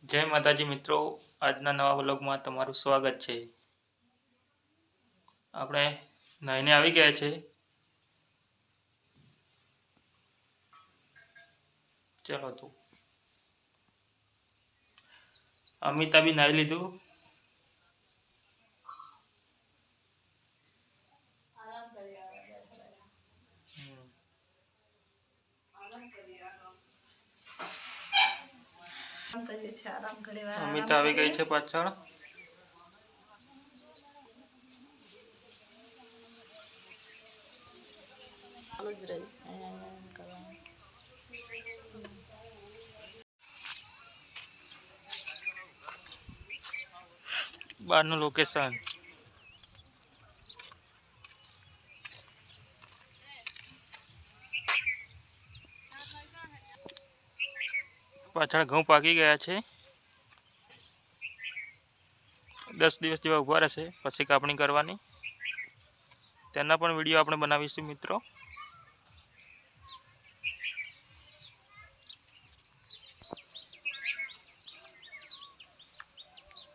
જય માતાજી મિત્રો, આજના નવા વ્લોગમાં તમારું સ્વાગત છે। આપણે નાઈને આવી ગયા છે। ચલો તો અમિતા બી નાઈ લીધું। અમિતા આવી ગઈ છે પાછળ। બહારનું લોકેશન પાછળ ઘઉં પાકી ગયા છે। 10 દિવસ જેવા ઊભા રહેશે પછી કાપણી કરવાની। તેના પણ વિડીયો આપણે બનાવીશું મિત્રો।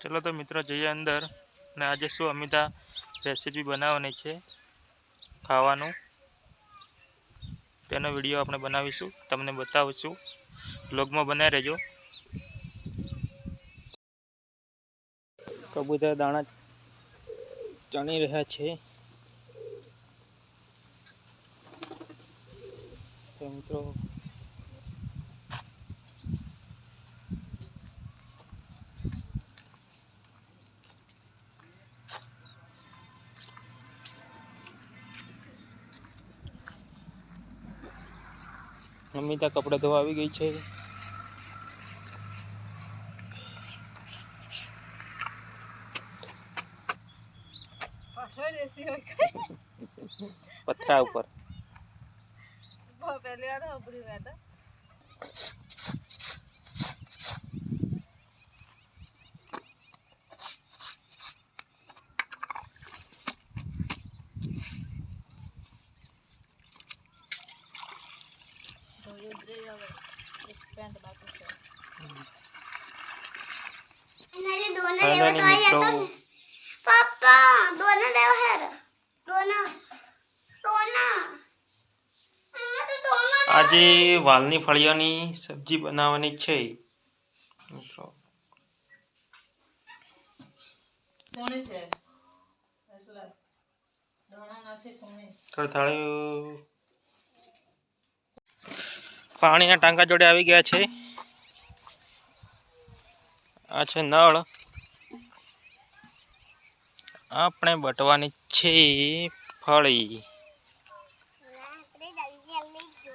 ચલો તો મિત્રો જઈએ અંદર અને આજે શું અમિતા રેસીપી બનાવવાની છે ખાવાનું તેનો વિડીયો આપણે બનાવીશું, તમને બતાવીશું। બ્લોગમાં બનાવી રહેજો। કબૂતર દાણા ચણી રહ્યા છે તો મિત્રો અમિતા કપડાં ધોવા આવી ગઈ છે। પથરા ઉપર આજે વાલની ફળિયાની સબ્જી બનાવવાની છે મિત્રો। પાણીના ટાંકા જોડે આવી ગયા છે। આ છે નળ, આપણે બટવાની છે ફળી।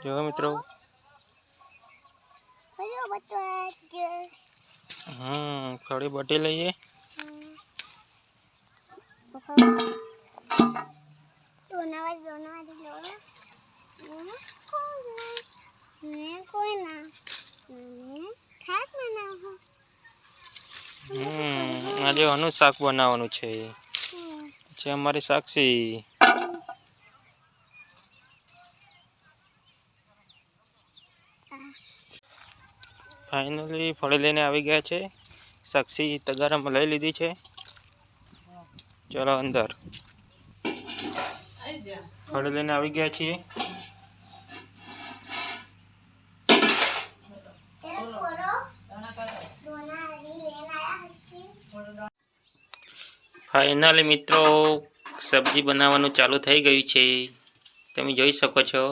જો મિત્રો ફળી બટી લઈએ। આજે આનું શાક બનાવવાનું છે અમારી સાક્ષી। ફાઇનલી ફળી લઈને આવી ગયા છે। સાક્ષી તગારામાં લઈ લીધી છે। ચલો અંદર ફળી લઈને આવી ગયા છીએ। ફાઇનલી મિત્રો સબ્જી બનાવવાનું ચાલુ થઈ ગયું છે, તમે જોઈ શકો છો।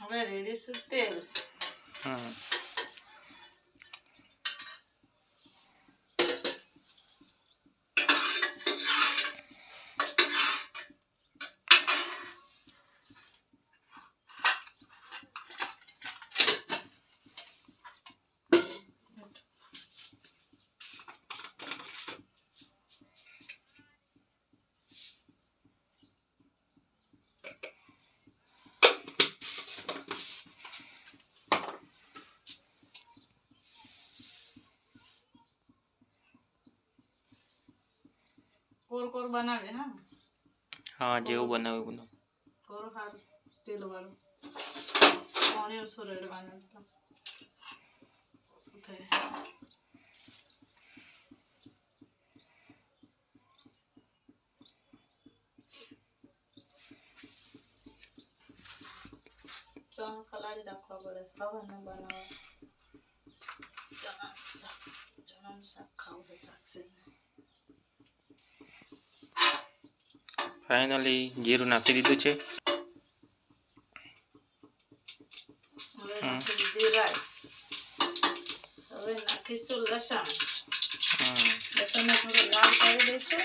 હવે રેડી શું તેલ કોર બનાવે હા હા જેવું બનાવ્યું બનાવ કોર હારું તેલ વાળું પાણી ઓછું રેડવાનું ચણ ખલાડી રાખવા પડે હવાને બનાવવા ચણાનું શાક ખાવું શાક છે ફાઇનલી જીરું નાખી દીધું છે હવે નાખી દીધી રાઈ હવે નાખીશું લસણ લસણને થોડું લાલ કરી દઈશું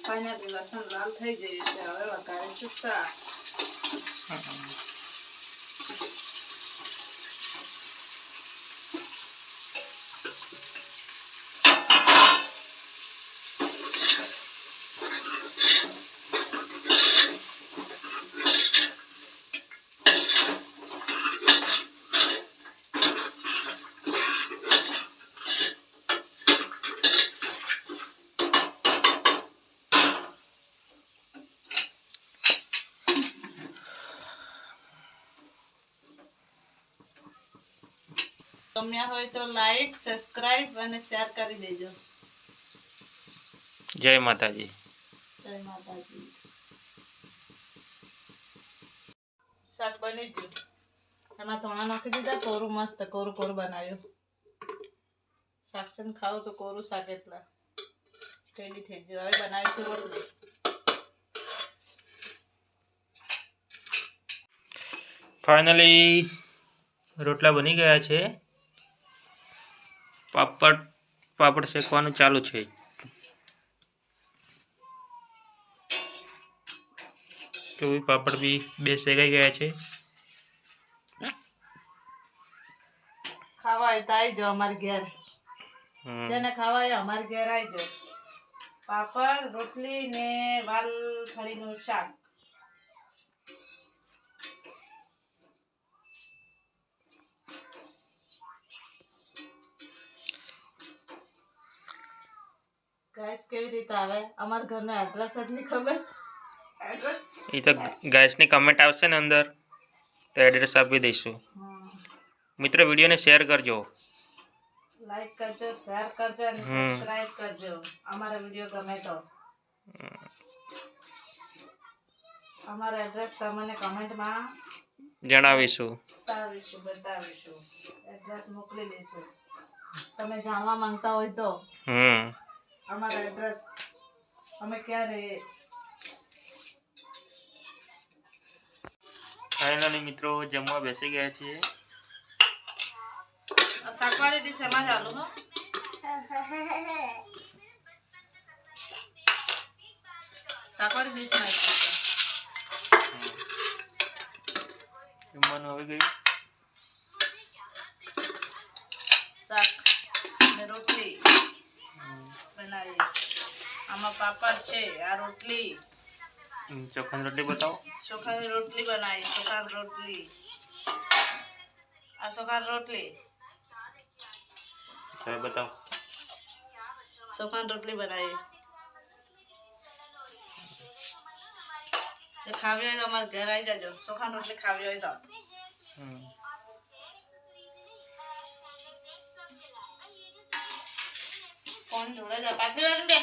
ફાઇનલી લસણ લાલ થઈ ગયું છે હવે વઘારીશું શાક ગમ્યા હોય તો લાઈક સબસ્ક્રાઇબ અને શેર કરી દેજો જય માતાજી જય માતાજી શાક બની ગયું એમાં થોડા નાખી દીધા કોરું મસ્ત કોરું બનાવ્યું શાક છે ને ખાવું તો કોરું શાક એટલા રેડી થઈ ગયું હવે બનાવીશું રોટલી ફાઇનલી રોટલા બની ગયા છે પાપડ શેકવાનું ચાલુ છે તો પાપડ બી બે શેકાઈ ગયા છે ખાવા હોય તો આવી જાઓ અમારી ઘેર જેને ખાવા હોય અમારી ઘેર આવી જાઓ પાપડ રોટલી ને વાલ ફળીનું શાક ગેસ કેવી રીતે આવે અમાર ઘરનો એડ્રેસ જ નહીં ખબર એ તો ગેસની કમેન્ટ આવશે ને અંદર તો એડ્રેસ આપી દઈશું મિત્રો વિડીયોને શેર કરજો લાઈક કરજો શેર કરજો અને સબસ્ક્રાઇબ કરજો અમારો વિડીયો ગમે તો અમારો એડ્રેસ તમને કમેન્ટમાં જણાવીશું બતાવીશું એડ્રેસ મોકલી દઈશું તમે જાણવા માંગતા હોય તો અમારો એડ્રેસ અમે ક્યાં રહીએ ફાઇનલી મિત્રો જમવા બેસી ગયા છીએ શાકવાળી ડીશ એમાં ચાલુ હો શાકવાળી ડીશમાં જમવાનું આવી ગયું શાક ને રોટલી બનાવી આમાં પાપડ છે આ રોટલી ચોખાની રોટલી બતાવો ચોખાની રોટલી બનાવી ચોખાની રોટલી આ ચોખાની રોટલી હવે બતાવો ચોખાની રોટલી બનાવી જે ખાવી હોય તો અમારે ઘર આવી જાજો ચોખાની રોટલી ખાવી હોય તો કોણ જોડે જા પાટલી વાળી બે